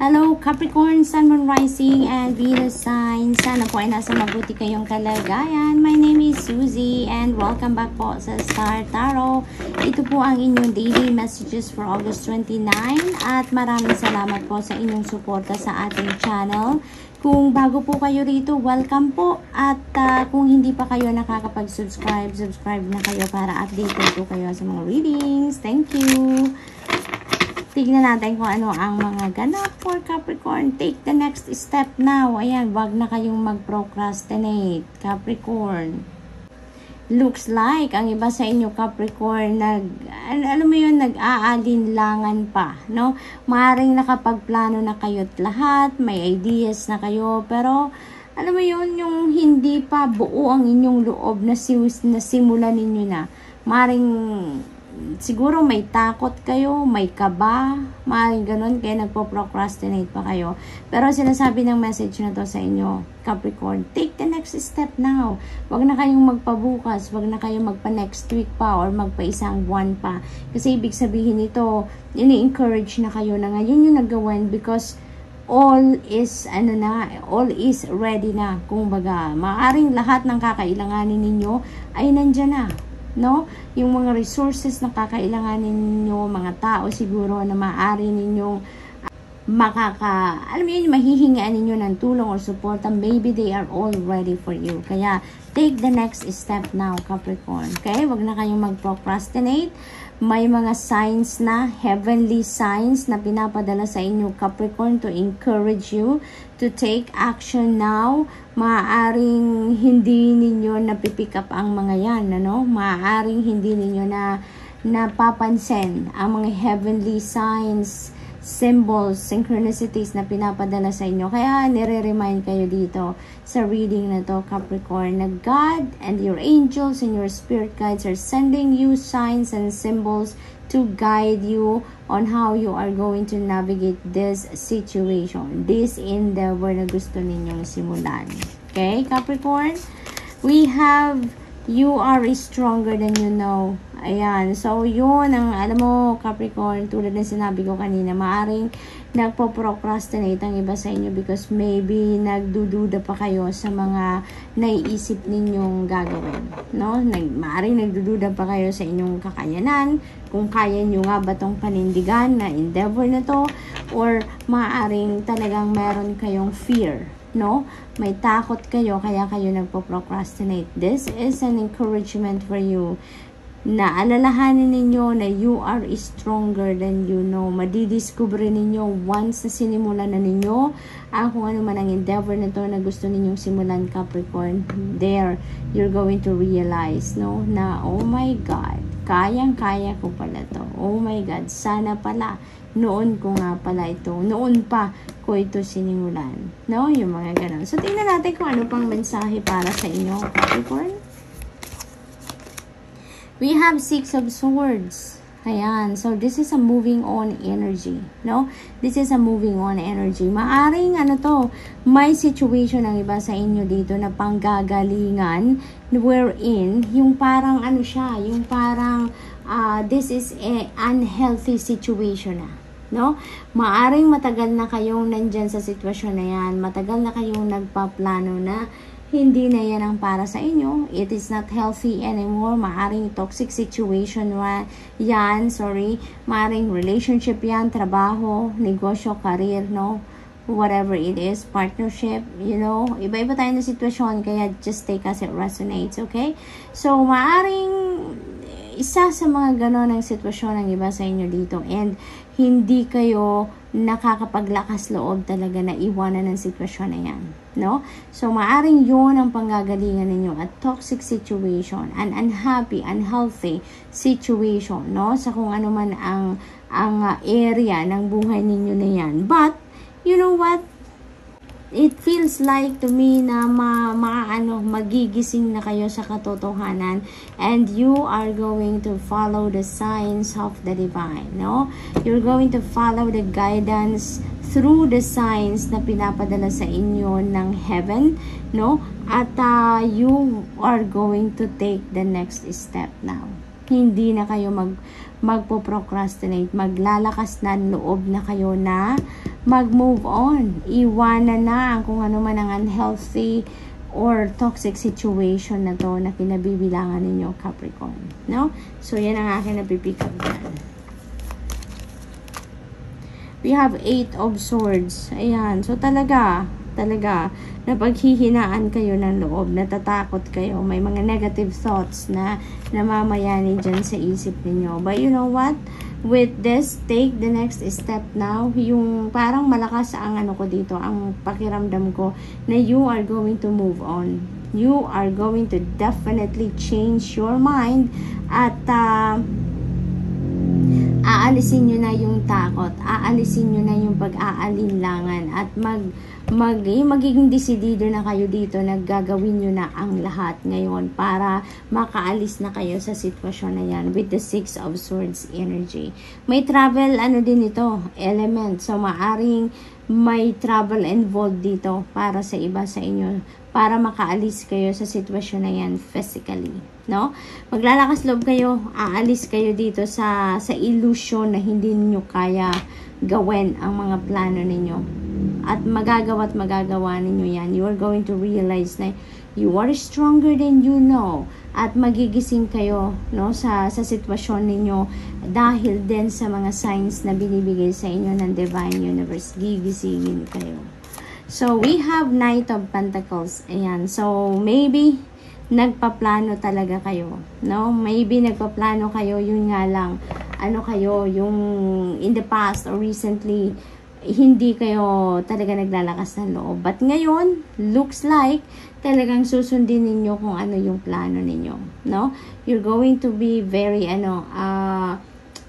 Hello Capricorn, Sun, Moon, Rising, and Venus sign. Sana po ay nasa mabuti kayong kalagayan. My name is Suzy and welcome back po sa Star Tarot. Ito po ang inyong daily messages for August 29 at maraming salamat po sa inyong suporta sa ating channel. Kung bago po kayo rito, welcome po. At kung hindi pa kayo nakakapag-subscribe, subscribe na kayo para updated po kayo sa mga readings. Thank you. Tignan natin kung ano ang mga ganap for Capricorn. Take the next step now. Ayan, wag na kayong mag-procrastinate, Capricorn. Looks like ang iba sa inyo, Capricorn, alam mo yun, nag-aalinlangan pa, no? Maaaring nakapagplano na kayo't lahat, may ideas na kayo, pero alam mo yun, yung hindi pa buo ang inyong loob na simulan ninyo na. Maaaring siguro may takot kayo, may kaba, maaaring ganun, kaya nagpo-procrastinate pa kayo. Pero sinasabi ng message na to sa inyo, Capricorn, take the next step now. Wag na kayong magpabukas, wag na kayong magpa-next week pa or magpa-isang buwan pa. Kasi ibig sabihin nito, ini-encourage na kayo na ngayon yung nagawin because all is ready na. Kung baga, maaaring lahat ng kakailanganin ninyo ay nandyan na. No? Yung mga resources na kakailanganin ninyo, mga tao siguro na maaari ninyong alam mo yun, mahihingaan ninyo ng tulong or support, maybe they are all ready for you. Kaya, take the next step now, Capricorn. Okay? Wag na kayong mag-procrastinate. May mga signs na, heavenly signs na pinapadala sa inyo, Capricorn, to encourage you to take action now. Maaaring hindi ninyo napipick up ang mga yan, ano? Maaaring hindi ninyo napapansin ang mga heavenly signs, symbols, synchronicities na pinapadala sa inyo. Kaya nire-remind kayo dito sa reading na to, Capricorn, na God and your angels and your spirit guides are sending you signs and symbols to guide you on how you are going to navigate this situation, this endeavor na gusto ninyong simulan. Okay, Capricorn? We have, you are stronger than you know. Ayan. So, yun ang, alam mo, Capricorn, tulad ng sinabi ko kanina, maaring nagpo-procrastinate ang iba sa inyo because maybe nagdududa pa kayo sa mga naiisip ninyong gagawin. No? Maaring nagdududa pa kayo sa inyong kakayanan, kung kaya nyo nga ba itong panindigan na endeavor na to, or maaring talagang meron kayong fear. No? May takot kayo, kaya kayo nagpo-procrastinate. This is an encouragement for you na alalahanin ninyo na you are stronger than you know. Madidiscover ninyo once na sinimulan na ninyo ang kung ano man ang endeavor na to na gusto ninyong simulan, Capricorn. There, you're going to realize, no, na oh my God, kayang-kaya ko pala to. Oh my God, sana pala noon ko nga pala ito. Noon pa ko ito sinimulan. No, yung mga ganun. So, tingnan natin kung ano pang mensahe para sa inyo, Capricorn. We have Six of Swords. Ayan. So, this is a moving on energy. No? This is a moving on energy. Maaring, may situation ang iba sa inyo dito na panggagalingan wherein, yung parang, yung parang, this is a unhealthy situation na. No? Maaring matagal na kayong nandyan sa sitwasyon na yan. Matagal na kayong nagpaplano na hindi na yan ang para sa inyo. It is not healthy anymore. Maaring toxic situation yan. Maaring relationship yan, trabaho, negosyo, career, no? Whatever it is, partnership, you know. Iba-iba tayo na sitwasyon, kaya just take as it resonates, okay? So, maaring isa sa mga ganon ang sitwasyon ng iba sa inyo dito and hindi kayo nakakapaglakas loob talaga na iwanan ng sitwasyon na yan, no? So, maaring yun ang panggagalingan ninyo, a toxic situation, an unhappy, unhealthy situation, no? Sa kung ano man ang area ng buhay ninyo na yan. But, you know what? It feels like to me na magigising na kayo sa katotohanan and you are going to follow the signs of the divine, no? You're going to follow the guidance through the signs na pinapadala sa inyo ng heaven, no? At you are going to take the next step now. Hindi na kayo magpo-procrastinate, maglalakas na loob na kayo na mag-move on. Iwanan na ang kung ano man ang unhealthy or toxic situation na to na kinabibilangan ninyo, Capricorn. No? So, yan ang akin na pipick up dyan. We have 8 of Swords. Ayan. So, talaga, napaghihinaan kayo ng loob, natatakot kayo, may mga negative thoughts na namamayani dyan sa isip ninyo. But you know what? With this, take the next step now. Yung parang malakas ang ano ko dito, ang pakiramdam ko na you are going to move on. You are going to definitely change your mind at aalisin nyo na yung takot, aalisin nyo na yung pag-aalinlangan at magiging desidido na kayo dito, naggagawin nyo na ang lahat ngayon para makaalis na kayo sa sitwasyon na yan with the 6 of Swords energy. May travel, din ito, element. So, maaring may travel involved dito para sa iba sa inyo, para makaalis kayo sa sitwasyon na yan physically. No? Maglalakas loob kayo, aalis kayo dito sa illusion na hindi niyo kaya gawin ang mga plano ninyo. At magagawa ninyo yan. You are going to realize na you are stronger than you know. At magigising kayo, no, sa sitwasyon ninyo dahil din sa mga signs na binibigay sa inyo ng Divine Universe. Gigisingin kayo. So, we have Knight of Pentacles. Ayan. So, maybe nagpaplano talaga kayo, no? Maybe nagpaplano kayo, yun nga lang, yung in the past or recently, hindi kayo talaga naglalakas ng loob. But ngayon, looks like talagang susundin ninyo kung ano yung plano ninyo, no? You're going to be very,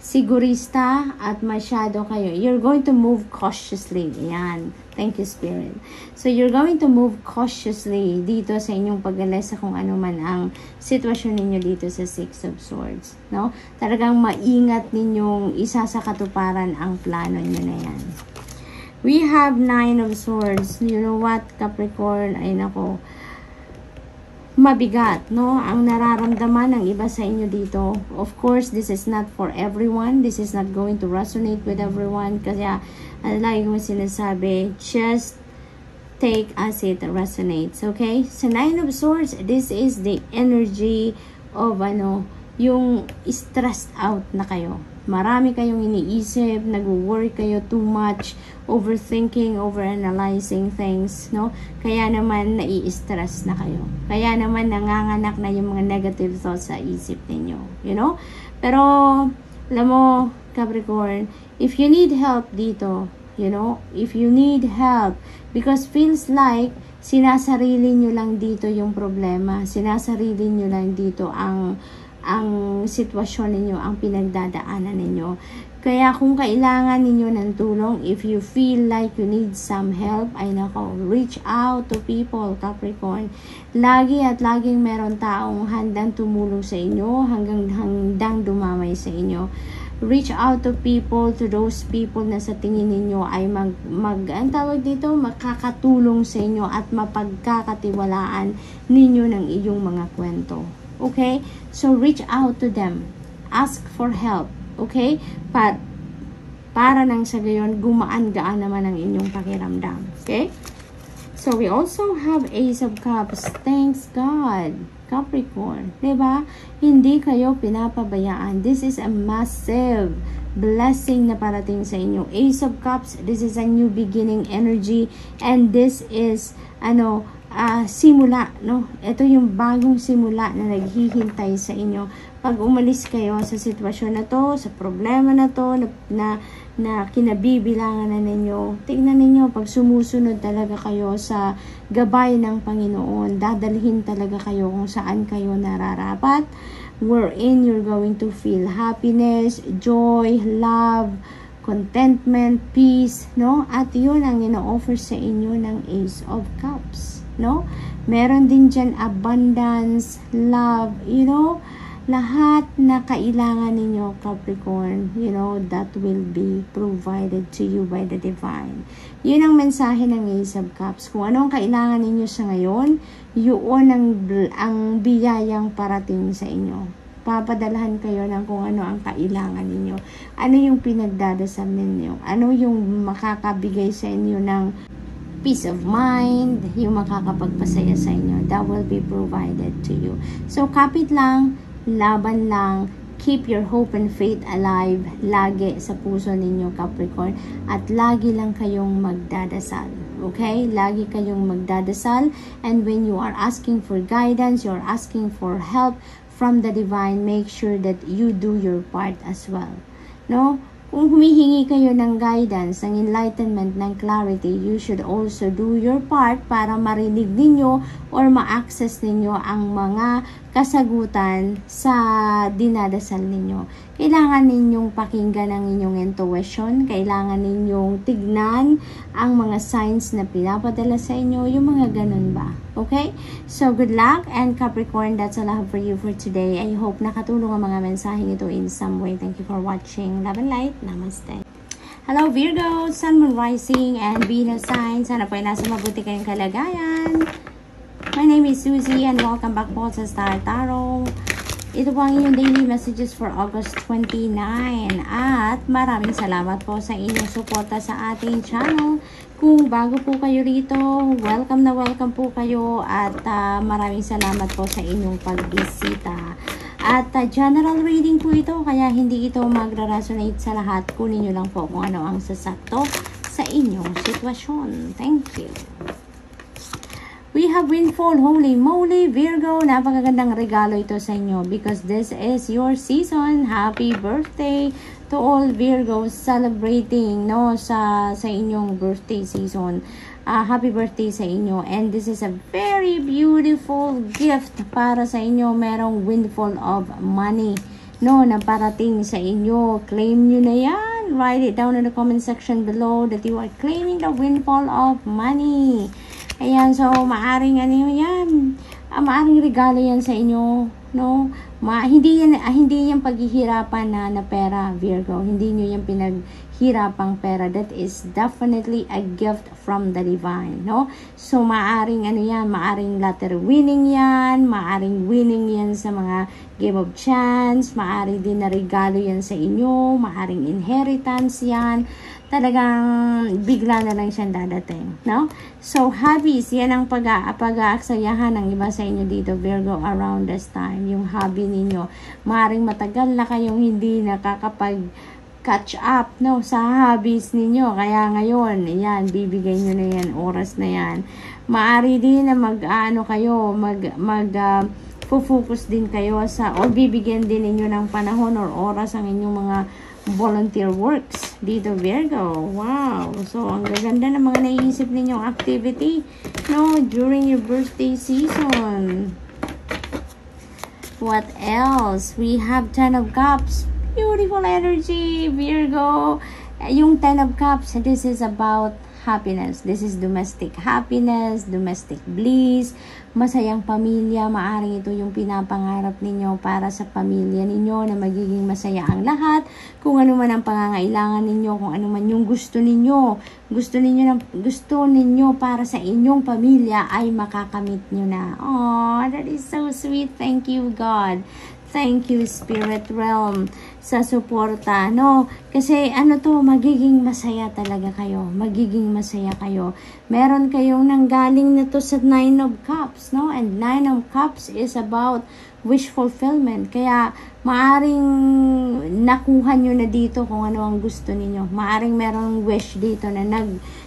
sigurista at masyado kayo. You're going to move cautiously. Ayan. Thank you, Spirit. So, you're going to move cautiously dito sa inyong pag-alas sa kung ano man ang sitwasyon ninyo dito sa 6 of Swords. No? Talagang maingat ninyong isa sa katuparan ang plano nyo na yan. We have 9 of Swords. You know what, Capricorn? Ay nako. Mabigat, no? Ang nararamdaman ng iba sa inyo dito. Of course, this is not for everyone. This is not going to resonate with everyone. Kasi, like mo sinasabi, just take as it resonates, okay? Sa 9 of Swords, this is the energy of, yung stressed out na kayo. Marami kayong iniisip, nag-worry kayo too much, overthinking, overanalyzing things, no? Kaya naman nai-stress na kayo. Kaya naman nanganganak na yung mga negative thoughts sa isip ninyo, you know? Pero, alam mo, Capricorn, if you need help dito, you know, if you need help, because feels like sinasarili nyo lang dito yung problema, sinasarili nyo lang dito ang sitwasyon ninyo, ang pinagdadaanan ninyo. Kaya kung kailangan ninyo ng tulong, if you feel like you need some help, ay nako, reach out to people, Capricorn. Lagi at laging meron taong handang tumulong sa inyo, handang dumamay sa inyo. Reach out to people, to those people na sa tingin ninyo ay makakatulong sa inyo at mapagkakatiwalaan ninyo ng iyong mga kwento. Okay? So, reach out to them. Ask for help. Okay? Para nang sa gayon, gumaan-gaan naman ang inyong pakiramdam. Okay? So, we also have Ace of Cups. Thanks God. Capricorn. Diba? Hindi kayo pinapabayaan. This is a massive blessing na parating sa inyo. Ace of Cups, this is a new beginning energy. And this is, simula, no? Ito yung bagong simula na naghihintay sa inyo. Pag umalis kayo sa sitwasyon na to, sa problema na to, na kinabibilangan na ninyo, tingnan ninyo, pag sumusunod talaga kayo sa gabay ng Panginoon, dadalhin talaga kayo kung saan kayo nararapat, wherein you're going to feel happiness, joy, love, contentment, peace, no? At yun ang ino-offer sa inyo ng Ace of Cups. No? Meron din dyan abundance, love, lahat na kailangan ninyo, Capricorn, that will be provided to you by the Divine. Yun ang mensahe ng Ace of Cups. Kung anong kailangan ninyo sa ngayon, yun ang biyayang parating sa inyo. papadalahan kayo ng kung ano ang kailangan ninyo. Ano yung pinagdadasal ninyo? Ano yung makakabigay sa inyo ng peace of mind, yung makakapagpasaya sa inyo. That will be provided to you. So, kapit lang, laban lang, keep your hope and faith alive lagi sa puso ninyo, Capricorn. At lagi lang kayong magdadasal. Okay? Lagi kayong magdadasal. And when you are asking for guidance, you're asking for help from the divine, make sure that you do your part as well. No? Kung humihingi kayo ng guidance, ng enlightenment, ng clarity, you should also do your part para marinig ninyo or ma-access ninyo ang mga kasagutan sa dinadasal ninyo. Kailangan ninyong pakinggan ang inyong intuition, kailangan ninyong tignan ang mga signs na pinapadala sa inyo, yung mga ganun ba? Okay? So, good luck, and Capricorn, that's all I have for you for today. I hope nakatulong ang mga mensaheng ito in some way. Thank you for watching. Love and light. Namaste. Hello, Virgo, Sun, Moon, Rising, and Venus sign. Sana po ay nasa mabuti kayong kalagayan. My name is Susie, and welcome back po sa Star Tarot. Ito po ang inyong daily messages for August 29. At maraming salamat po sa inyong suporta sa ating channel. Kung bago po kayo rito, welcome na welcome po kayo. At maraming salamat po sa inyong pagbisita. At general reading po ito, kaya hindi ito magra-resonate sa lahat. Kunin nyo lang po kung ano ang sasakto sa inyong sitwasyon. Thank you. We have windfall, holy moly, Virgo. Napakagandang regalo ito sa inyo because this is your season. Happy birthday to all Virgos celebrating sa inyong birthday season. Happy birthday sa inyo, and this is a very beautiful gift para sa inyo. Merong windfall of money na parating sa inyo. Claim nyo na yan. Write it down in the comment section below that you are claiming the windfall of money. Ayan, so maaring maaring regalo yan sa inyo, no? Hindi yan paghihirapan na pera, Virgo. Hindi nyo yan pinaghirapang pera. That is definitely a gift from the divine, no? So maaring maaring lottery winning yan, maaring winning yan sa mga game of chance, maaring din na regalo yan sa inyo, maaring inheritance yan. Talagang bigla na lang siyang dadating, no? So, hobbies, yan ang pag-aaksayahan ng iba sa inyo dito, Virgo, around this time. Yung hobby ninyo. Maring matagal na kayong hindi nakakapag-catch up, no, sa hobbies ninyo. Kaya ngayon, yan, bibigay nyo na yan, oras na yan. Maari din na focus din kayo or bibigyan din ninyo ng panahon or oras ang inyong mga volunteer works dito, Virgo. Wow! So, ang gaganda ng mga naiisip ninyong activity, no, during your birthday season. What else? We have 10 of Cups. Beautiful energy, Virgo. Yung 10 of Cups, this is about happiness. This is domestic happiness, domestic bliss, masayang pamilya. Maaring ito yung pinapangarap ninyo para sa pamilya ninyo na magiging masaya ang lahat. Kung ano man ang pangangailangan ninyo, kung ano man yung gusto ninyo para sa inyong pamilya ay makakamit nyo na. Oh, that is so sweet. Thank you, God. Thank you, Spirit Realm, sa suporta, no? Kasi magiging masaya talaga kayo. Magiging masaya kayo. Meron kayong nanggaling na to sa 9 of Cups, no? And 9 of Cups is about wish fulfillment. Kaya, maaring nakuha nyo na dito kung ano ang gusto ninyo. Maaring merong wish dito na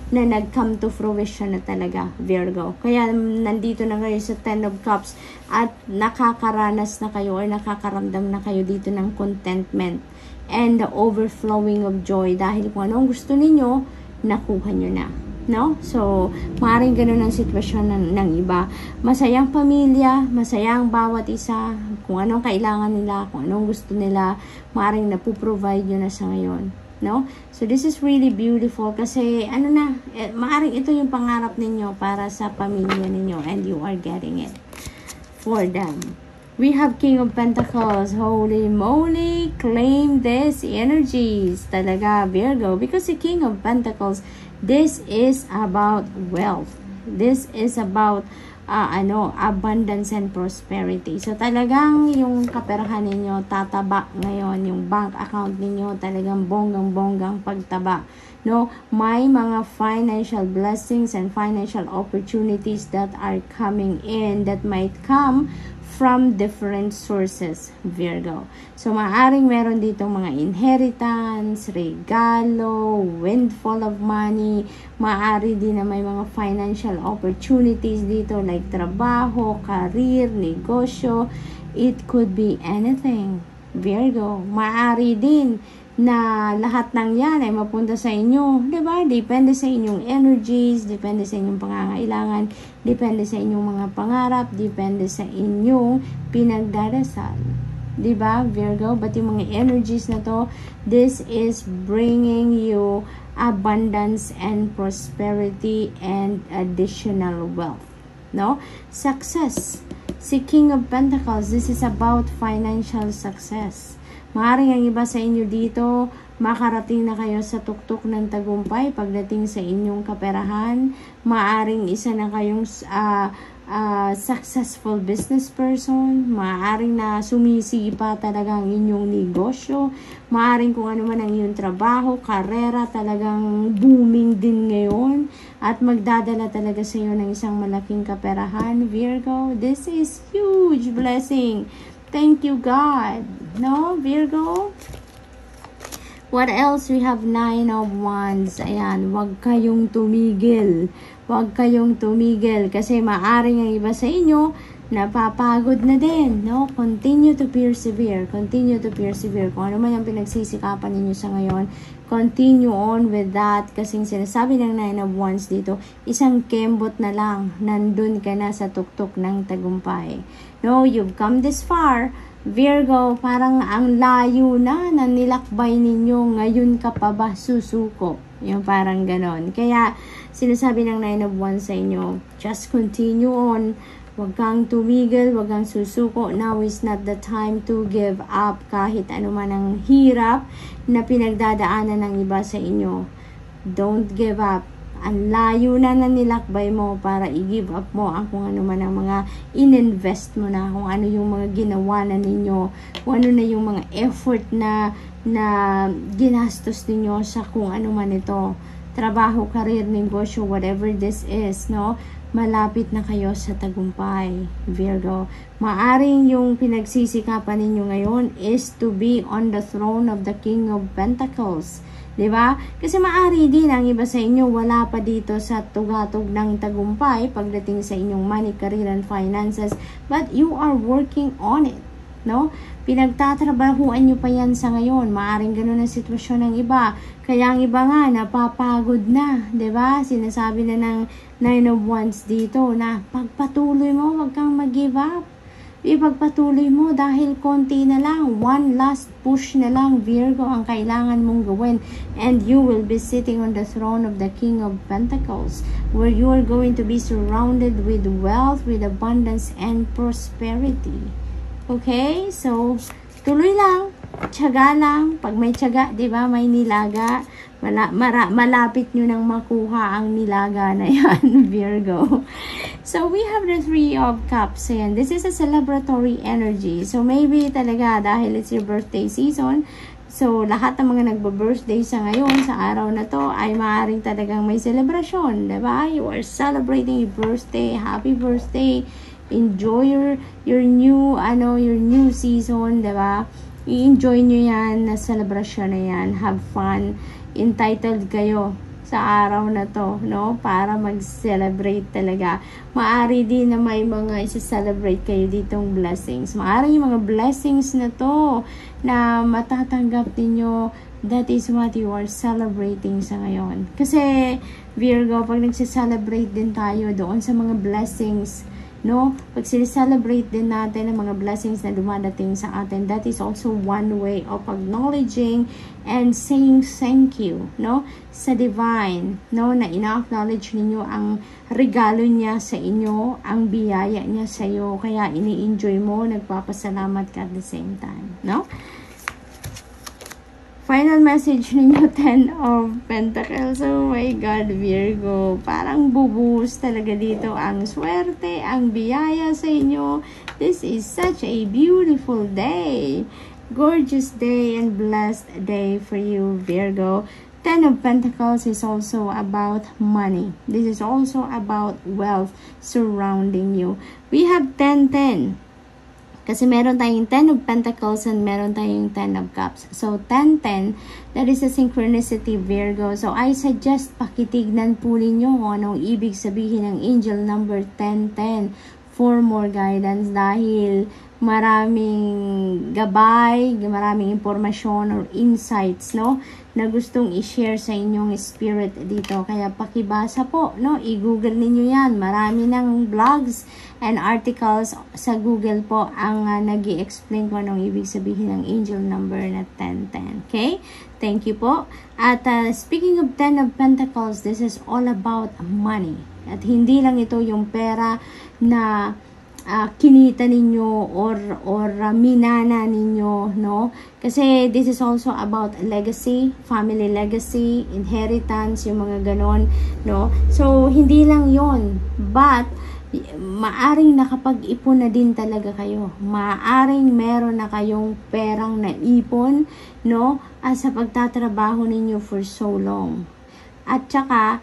nag-come to fruition na talaga, Virgo. Kaya, nandito na kayo sa 10 of Cups at nakakaranas na kayo or nakakaramdam na kayo dito ng contentment and the overflowing of joy dahil kung anong gusto ninyo, nakuha nyo na. No? So, maaaring ganun ang sitwasyon ng iba. Masayang pamilya, masayang bawat isa, kung anong kailangan nila, kung anong gusto nila, maaaring napuprovide nyo na sa ngayon. No? So, this is really beautiful kasi, maaaring ito yung pangarap ninyo para sa pamilya ninyo and you are getting it for them. We have King of Pentacles. Holy moly, claim this energies. Talaga, Virgo. Because the King of Pentacles, this is about wealth. This is about abundance and prosperity. So talagang yung kaperahan ninyo tataba ngayon, yung bank account ninyo talagang bonggang-bonggang pagtaba. No, may mga financial blessings and financial opportunities that are coming in that might come from different sources, Virgo. So, maaring meron dito mga inheritance, regalo, windfall of money. Maari din na may mga financial opportunities dito like trabaho, career, negosyo. It could be anything, Virgo. Maari din na lahat ng yan ay mapunta sa inyo, diba? Depende sa inyong energies, depende sa inyong pangangailangan, depende sa inyong mga pangarap, depende sa inyong pinagdarasal, diba, Virgo? But yung mga energies na to, this is bringing you abundance and prosperity and additional wealth, no? Success. Si King of Pentacles, this is about financial success. Maaaring ang iba sa inyo dito, makarating na kayo sa tuktok ng tagumpay pagdating sa inyong kaperahan. Maaaring isa na kayong successful business person. Maaaring na sumisipa talaga ang inyong negosyo. Maaaring kung ano man ang inyong trabaho, karera, talagang booming din ngayon. At magdadala talaga sa iyo ng isang malaking kaperahan, Virgo. This is huge blessing. Thank you, God. No, Virgo? What else? We have 9 of Wands. Ayan, wag kayong tumigil. Wag kayong tumigil kasi maaring ang iba sa inyo napapagod na din, no? Continue to persevere. Continue to persevere. Kung ano man ang pinagsisikapan ninyo sa ngayon, continue on with that. Kasing sinasabi ng 9 of Wands dito, isang kembot na lang, nandun ka na sa tuktok ng tagumpay. No, you've come this far, Virgo, parang ang layo na nilakbay ninyo, ngayon ka pa ba susuko? Yung parang ganon. Kaya, sinasabi ng 9 of Wands sa inyo, just continue on. Huwag kang tumigil, huwag kang susuko. Now is not the time to give up kahit ano man ang hirap na pinagdadaanan ng iba sa inyo. Don't give up. Ang layo na nilakbay mo para i-give up mo ang kung ano man ang mga ininvest mo na, kung ano yung mga ginawa na ninyo, kung ano na yung mga effort na ginastos ninyo sa kung ano man ito. Trabaho, career, negosyo, whatever this is, no? Malapit na kayo sa tagumpay, Virgo. Maaring yung pinagsisikapan ninyo ngayon is to be on the throne of the King of Pentacles. Diba? Kasi maari din ang iba sa inyo wala pa dito sa tugatog ng tagumpay pagdating sa inyong money, career, and finances. But you are working on it. No? Pinagtatrabahuan nyo pa yan sa ngayon. Maaring ganun ang sitwasyon ng iba. Kaya ang iba nga, napapagod na. Diba? Sinasabi na ng 9 of Wands dito na pagpatuloy mo, wag kang mag-give up. Ipagpatuloy mo dahil konti na lang. One last push na lang, Virgo, ang kailangan mong gawin. And you will be sitting on the throne of the King of Pentacles, where you are going to be surrounded with wealth, with abundance, and prosperity. Okay? So, tuloy lang. Tiyaga lang. Pag may tiyaga, di ba, may nilaga. Malapit nyo nang makuha ang nilaga na yan, Virgo. So, we have the 3 of Cups. Ayan. This is a celebratory energy. So, maybe talaga dahil it's your birthday season, so, lahat ng mga nagbo-birthday sa ngayon, sa araw na to, ay maaaring talagang may celebration. Diba? You are celebrating your birthday. Happy birthday. Enjoy your new season, 'di ba? I-enjoy nyo yan na celebration na yan. Have fun. Entitled kayo sa araw na to, no? Para mag-celebrate talaga. Maari din na may mga isa-celebrate kayo ditong blessings. Maari yung mga blessings na to na matatanggap ninyo. That is what you are celebrating sa ngayon. Kasi, Virgo, pag nagse-celebrate din tayo doon sa mga blessings, no? Pag celebrate din natin ang mga blessings na dumadating sa atin, that is also one way of acknowledging and saying thank you, no? Sa divine, no? Na ina-acknowledge ninyo ang regalo niya sa inyo, ang biyaya niya sa iyo, kaya ini-enjoy mo, nagpapasalamat ka at the same time, no? Final message ninyo, 10 of Pentacles. Oh my God, Virgo. Parang bubuhos talaga dito ang swerte, ang biyaya sa inyo. This is such a beautiful day. Gorgeous day and blessed day for you, Virgo. 10 of Pentacles is also about money. This is also about wealth surrounding you. We have 10-10. Kasi meron tayong 10 of Pentacles and meron tayong 10 of Cups. So, 10-10, that is a synchronicity, Virgo. So, I suggest pakitignan po ninyo kung anong ibig sabihin ng angel number 10-10 for more guidance dahil maraming gabay, maraming impormasyon or insights, no, na gustong i-share sa inyong spirit dito. Kaya pakibasa po, no, i-google ninyo yan. Marami ng blogs and articles sa Google po ang nag-i-explain ko anong ibig sabihin ng angel number na 1010. Okay? Thank you po. At speaking of 10 of Pentacles, this is all about money. At hindi lang ito yung pera na kinita ninyo or minana ninyo, no? Kasi this is also about legacy, family legacy, inheritance, yung mga ganon, no? So, hindi lang yon, but maaring nakapag-ipon na din talaga kayo. Maaring meron na kayong perang naipon, no? Sa pagtatrabaho ninyo for so long. At saka,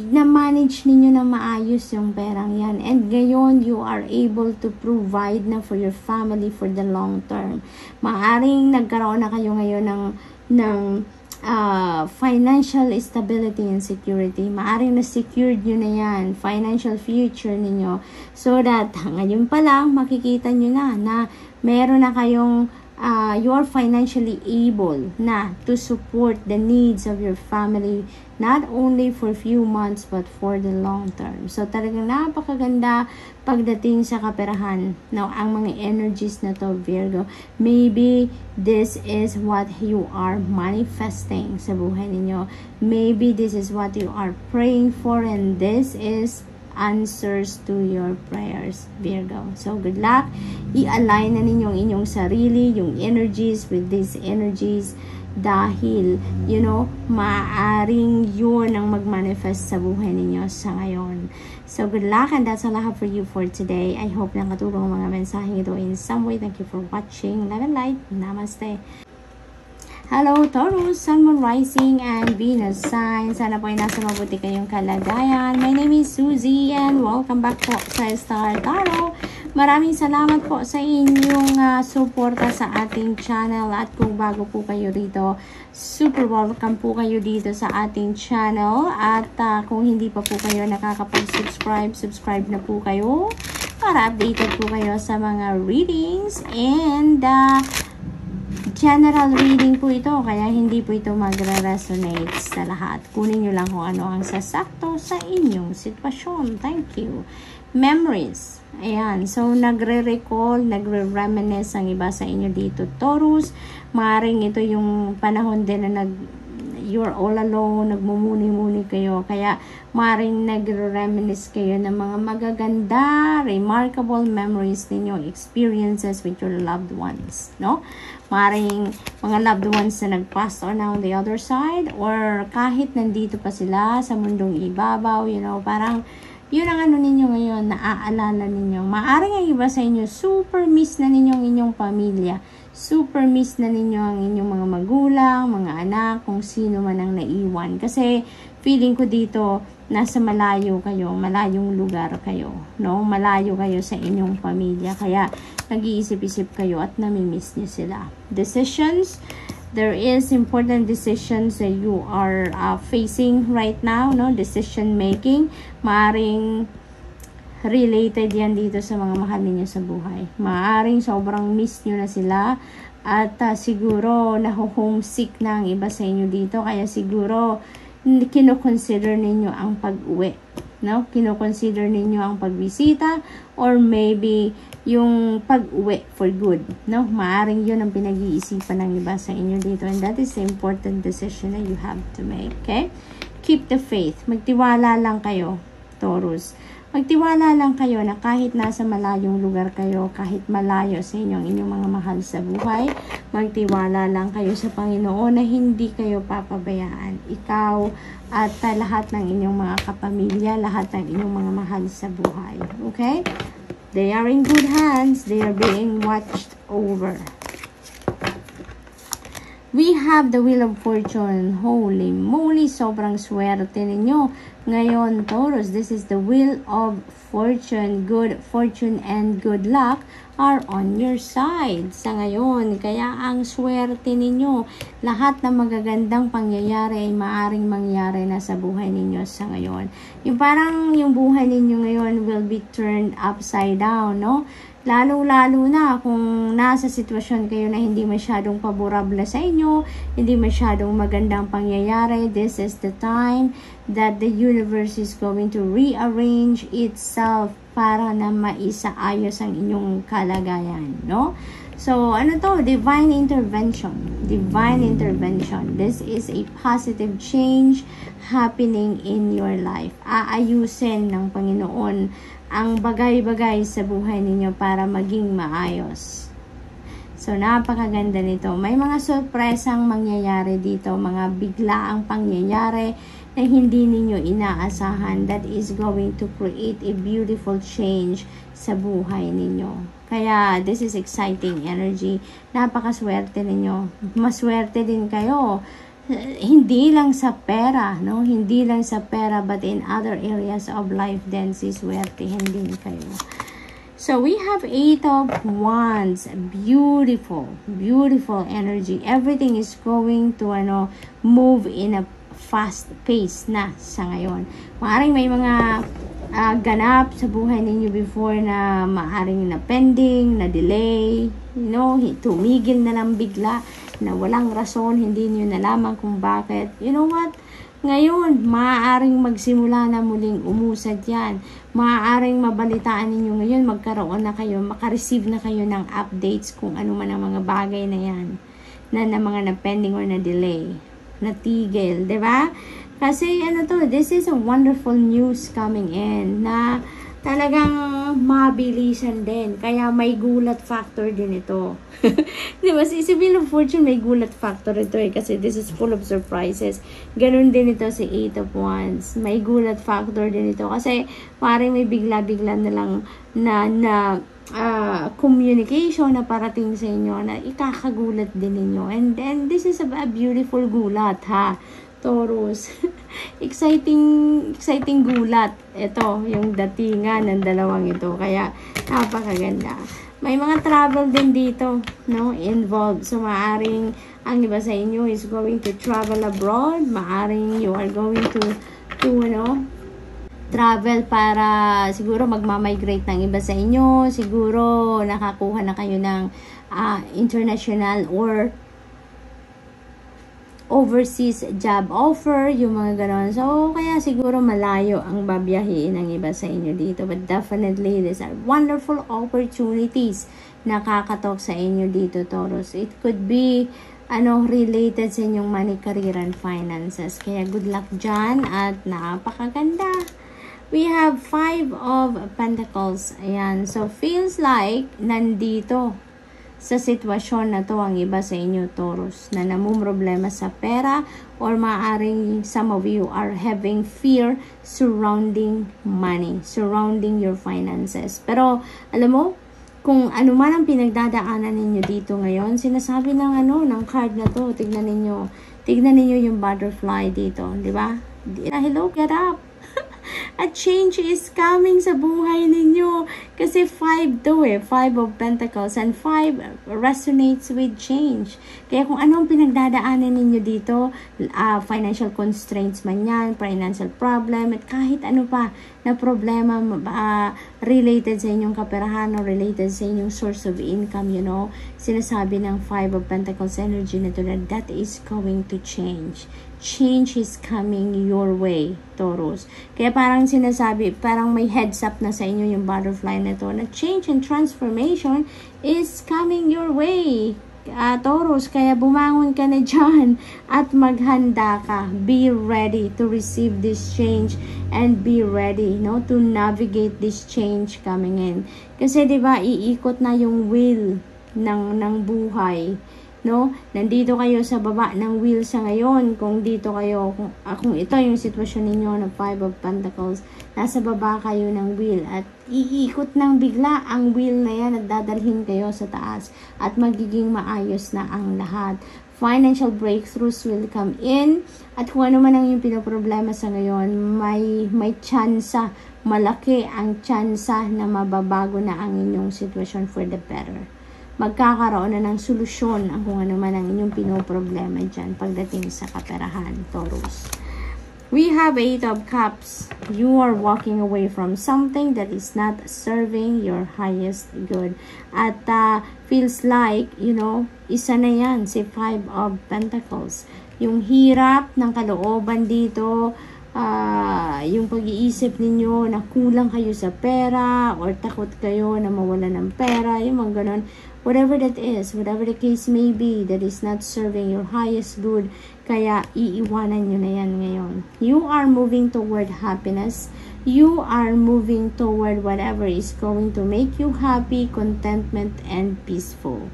na-manage ninyo na maayos yung perang yan. And ngayon, you are able to provide na for your family for the long term. Maaring nagkaroon na kayo ngayon ng financial stability and security. Maaring na-secured nyo na yan, financial future ninyo. So that, ngayon pa lang, makikita nyo na meron na kayong you are financially able na to support the needs of your family, not only for few months but for the long term. So talagang napakaganda pagdating sa kaperahan. Now, ang mga energies na to, Virgo, maybe this is what you are manifesting sa buhay ninyo. Maybe this is what you are praying for, and this is answers to your prayers, Virgo. So, good luck. I-align na ninyong inyong sarili, yung energies with these energies dahil, you know, maaring yun ang mag-manifest sa buhay ninyo sa ngayon. So, good luck, and that's all I have for you for today. I hope na katulong ang mga mensaheng ito in some way. Thank you for watching. Love and light. Namaste. Hello, Taurus, Sun, Moon, Rising, and Venus sign. Sana po ay nasa mabuti kayong kalagayan. My name is Suzy, and welcome back po sa Star Tarot. Maraming salamat po sa inyong suporta sa ating channel. At kung bago po kayo rito, super welcome po kayo dito sa ating channel. At kung hindi pa po kayo nakakapag-subscribe, subscribe na po kayo para updated po kayo sa mga readings and general reading po ito, kaya hindi po ito magre-resonate sa lahat. Kunin nyo lang kung ano ang sasakto sa inyong sitwasyon. Thank you. Memories. Ayan. So, nagre-recall, nagre-reminisce ang iba sa inyo dito, Taurus. Maring ito yung panahon din na you're all alone, nagmumuni-muni kayo. Kaya, maring nagre-reminisce kayo ng mga magaganda, remarkable memories ninyo, experiences with your loved ones, no? Maring mga loved ones na nag-pass on now on the other side, or kahit nandito pa sila sa mundong ibabaw, you know, parang yun ang ano ninyo ngayon, naaalala ninyo. Maaring ang iba sa inyo, super miss na ninyo ang inyong pamilya. Super miss na ninyo ang inyong mga magulang, mga anak, kung sino man ang naiwan. Kasi feeling ko dito, nasa malayo kayo, malayong lugar kayo, no? Malayo kayo sa inyong pamilya. Kaya nag-iisip-isip kayo at namimiss niyo sila. Decisions. There is important decisions that you are facing right now, no? Decision making. Maaring related yan dito sa mga mahal ninyo sa buhay. Maaring sobrang miss nyo na sila at siguro naho-homesick na ang iba sa inyo dito. Kaya siguro kino-consider ninyo ang pag-uwi, no? Kino-consider ninyo ang pagbisita or maybe yung pag-uwi for good, no? Maaring yun ang pinag-iisipan ng iba sa inyo dito, and that is the important decision that you have to make, okay? Keep the faith. Magtiwala lang kayo, Taurus. Magtiwala lang kayo na kahit nasa malayong lugar kayo, kahit malayo sa inyong mga mahal sa buhay, magtiwala lang kayo sa Panginoon na hindi kayo papabayaan. Ikaw at lahat ng inyong mga kapamilya, lahat ng inyong mga mahal sa buhay. Okay? They are in good hands. They are being watched over. We have the Wheel of Fortune. Holy moly, sobrang swerte ninyo. Ngayon, Taurus, this is the Wheel of Fortune. Good fortune and good luck are on your side sa ngayon. Kaya ang swerte ninyo, lahat ng magagandang pangyayari ay maaring mangyari na sa buhay ninyo sa ngayon. Yung parang yung buhay ninyo ngayon will be turned upside down, no? Lalo-lalo na kung nasa sitwasyon kayo na hindi masyadong paborable sa inyo, hindi masyadong magandang pangyayari, this is the time that the universe is going to rearrange itself para na maisaayos ang inyong kalagayan, no? So, ano to? Divine intervention. Divine intervention. This is a positive change happening in your life. Aayusin ng Panginoon ang bagay-bagay sa buhay ninyo para maging maayos. So, napakaganda nito. May mga sorpresang mangyayari dito, mga biglaang pangyayari na hindi ninyo inaasahan that is going to create a beautiful change sa buhay ninyo. Kaya, this is exciting energy. Napakaswerte ninyo. Maswerte din kayo. Hindi lang sa pera, no? Hindi lang sa pera, but in other areas of life din, siswertehin din kayo. So, we have 8 of Wands. Beautiful, beautiful energy. Everything is going to, move in a fast pace na sa ngayon. Maaring may mga ganap sa buhay ninyo before na maaring na pending, na delay, tumigil na lang bigla, na walang rason, hindi niyo nalaman kung bakit. You know what? Ngayon, maaaring magsimula na muling umusad yan. Maaaring mabalitaan ninyo ngayon, magkaroon na kayo, makareceive na kayo ng updates kung ano man ang mga bagay na yan. Na mga na-pending or na-delay. Natigil, di ba? Kasi this is a wonderful news coming in na talagang mabilisan din. Kaya may gulat factor din ito. Di ba? Si Wheel of Fortune may gulat factor ito kasi this is full of surprises. Ganun din ito si 8 of Wands. May gulat factor din ito kasi parang may bigla-bigla na lang na communication na parating sa inyo na ikakagulat din ninyo. And then, this is a beautiful gulat, ha? Taurus. exciting gulat. Ito, yung datingan ng dalawang ito. Kaya, napakaganda. May mga travel din dito, no? Involved. So, maaring ang iba sa inyo is going to travel abroad. Maaring you are going to travel para siguro magmamigrate ng iba sa inyo. Siguro, nakakuha na kayo ng international or overseas job offer, yung mga ganon. So, kaya siguro malayo ang babiyahiin ng iba sa inyo dito. But definitely, these are wonderful opportunities na kakatok sa inyo dito, Taurus. It could be, related sa inyong money, career, and finances. Kaya good luck dyan at napakaganda. We have 5 of Pentacles. Ayan. So, feels like nandito sa sitwasyon na to ang iba sa inyo, Taurus, na namumroblema sa pera or maaring some of you are having fear surrounding money, surrounding your finances. Pero, alam mo, kung ano man ang pinagdadaanan ninyo dito ngayon, sinasabi ng ng card na to, tignan ninyo yung butterfly dito, di ba? Hello, get up! A change is coming sa buhay ninyo. Kasi 5 to 5 of Pentacles. And 5 resonates with change. Kaya kung anong pinagdadaanan ninyo dito, financial constraints man yan, financial problem, at kahit ano pa na problema related sa inyong kaperahan or related sa inyong source of income, sinasabi ng 5 of Pentacles energy na that is going to change. Change is coming your way, Taurus. Kaya parang sinasabi, parang may heads up na sa inyo yung butterfly na to, na change and transformation is coming your way. Taurus, kaya bumangon ka na dyan at maghanda ka. Be ready to receive this change and be ready, no, to navigate this change coming in. Kasi 'di ba, iikot na yung wheel ng buhay, no? Nandito kayo sa baba ng wheel sa ngayon. Kung dito kayo, kung ito yung sitwasyon ninyo na 5 of Pentacles, nasa baba kayo ng wheel at iikot ng bigla ang wheel na yan at dadalhin kayo sa taas at magiging maayos na ang lahat. Financial breakthroughs will come in at kung ano man ang yung pinoproblema sa ngayon, may tsansa, malaki ang tsansa na mababago na ang inyong sitwasyon for the better. Magkakaroon na ng solusyon ang kung ano man ang inyong pinoproblema dyan pagdating sa kaperahan, Taurus. We have 8 of Cups. You are walking away from something that is not serving your highest good. At feels like, you know, isa na yan, si 5 of Pentacles. Yung hirap ng kalooban dito, yung pag-iisip ninyo na kulang kayo sa pera or takot kayo na mawala ng pera, yung mga ganon. Whatever that is, whatever the case may be, that is not serving your highest good, kaya iiwanan nyo na yan ngayon. You are moving toward happiness. You are moving toward whatever is going to make you happy, contentment, and peaceful.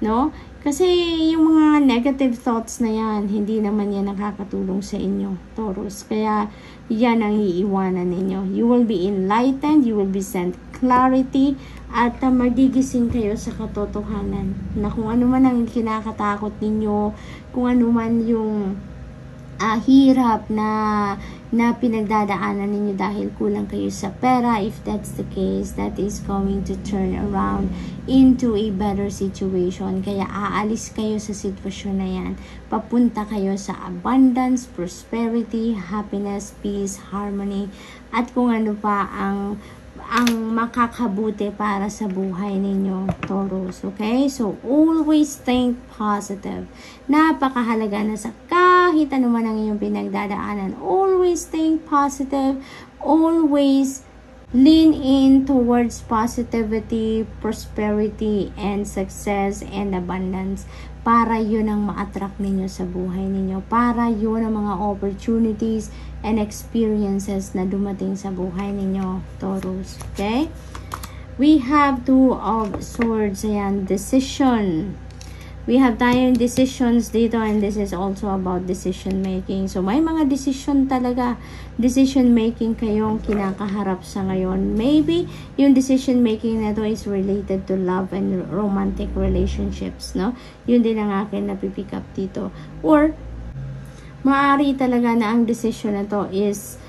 No? Kasi yung mga negative thoughts na yan, hindi naman yan nakakatulong sa inyo, Taurus. Kaya yan ang iiwanan ninyo. You will be enlightened, you will be sent clarity, at magigising kayo sa katotohanan na kung ano man ang kinakatakot ninyo, kung ano man yung hirap na pinagdadaanan ninyo dahil kulang kayo sa pera. If that's the case, that is going to turn around into a better situation. Kaya aalis kayo sa sitwasyon na yan. Papunta kayo sa abundance, prosperity, happiness, peace, harmony, at kung ano pa ang makakabuti para sa buhay ninyo, Taurus. Okay? So, always think positive. Napakahalaga na sa kahit ano man ang iyong pinagdadaanan. Always think positive. Always lean in towards positivity, prosperity, and success, and abundance. Para yun ang ma-attract ninyo sa buhay ninyo. Para yun ang mga opportunities and experiences na dumating sa buhay ninyo, Taurus. Okay? We have 2 of Swords. Ayan, decision. We have tayong decisions dito, and this is also about decision making. So, may mga decision talaga, decision making kayong kinakaharap sa ngayon. Maybe, yung decision making na to is related to love and romantic relationships, no? Yun din ang akin napipick up dito. Or, maaari talaga na ang decision na to is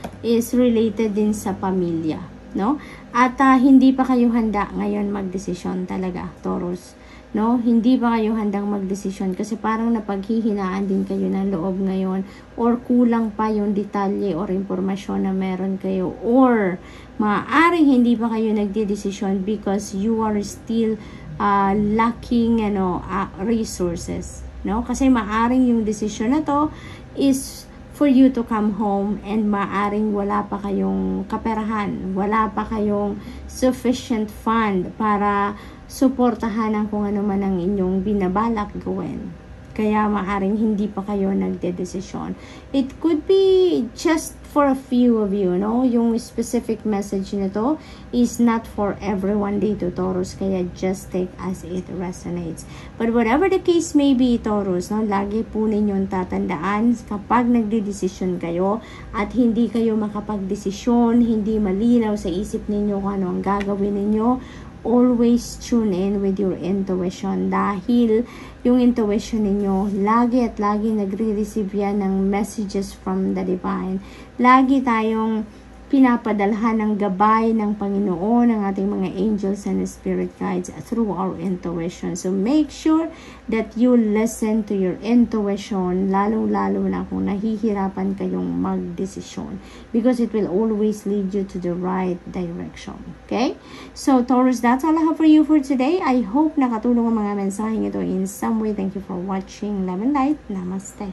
related din sa pamilya, no? At hindi pa kayo handa ngayon magdesisyon talaga, Taurus. No, hindi ba kayo handang magdesisyon kasi parang napaghihinaan din kayo ng loob ngayon, or kulang pa yung detalye or impormasyon na meron kayo, or maaaring hindi pa kayo nagdedesisyon because you are still lacking resources, no? Kasi maaaring yung decision na to is for you to come home, and maaring wala pa kayong kaperahan, wala pa kayong sufficient fund para suportahan ang kung ano man ang inyong binabalak gawin. Kaya maaring hindi pa kayo nagdedesisyon. It could be just for a few of you, no? Yung specific message nito is not for everyone dito, Taurus. Kaya just take as it resonates. But whatever the case may be, Taurus, no? Lagi po ninyong tatandaan kapag nagdedesisyon kayo at hindi kayo makapagdesisyon, hindi malinaw sa isip ninyo kung ano ang gagawin ninyo, always tune in with your intuition, dahil yung intuition ninyo lagi at lagi nagre-receive yan ng messages from the divine. Lagi tayong pinapadalhan ng gabay ng Panginoon, ng ating mga angels and spirit guides through our intuition. So make sure that you listen to your intuition, lalo-lalo na kung nahihirapan kayong magdesisyon, because it will always lead you to the right direction. Okay? So Taurus, that's all I have for you for today. I hope nakatulong ang mga mensaheng ito in some way. Thank you for watching. Love and light. Namaste.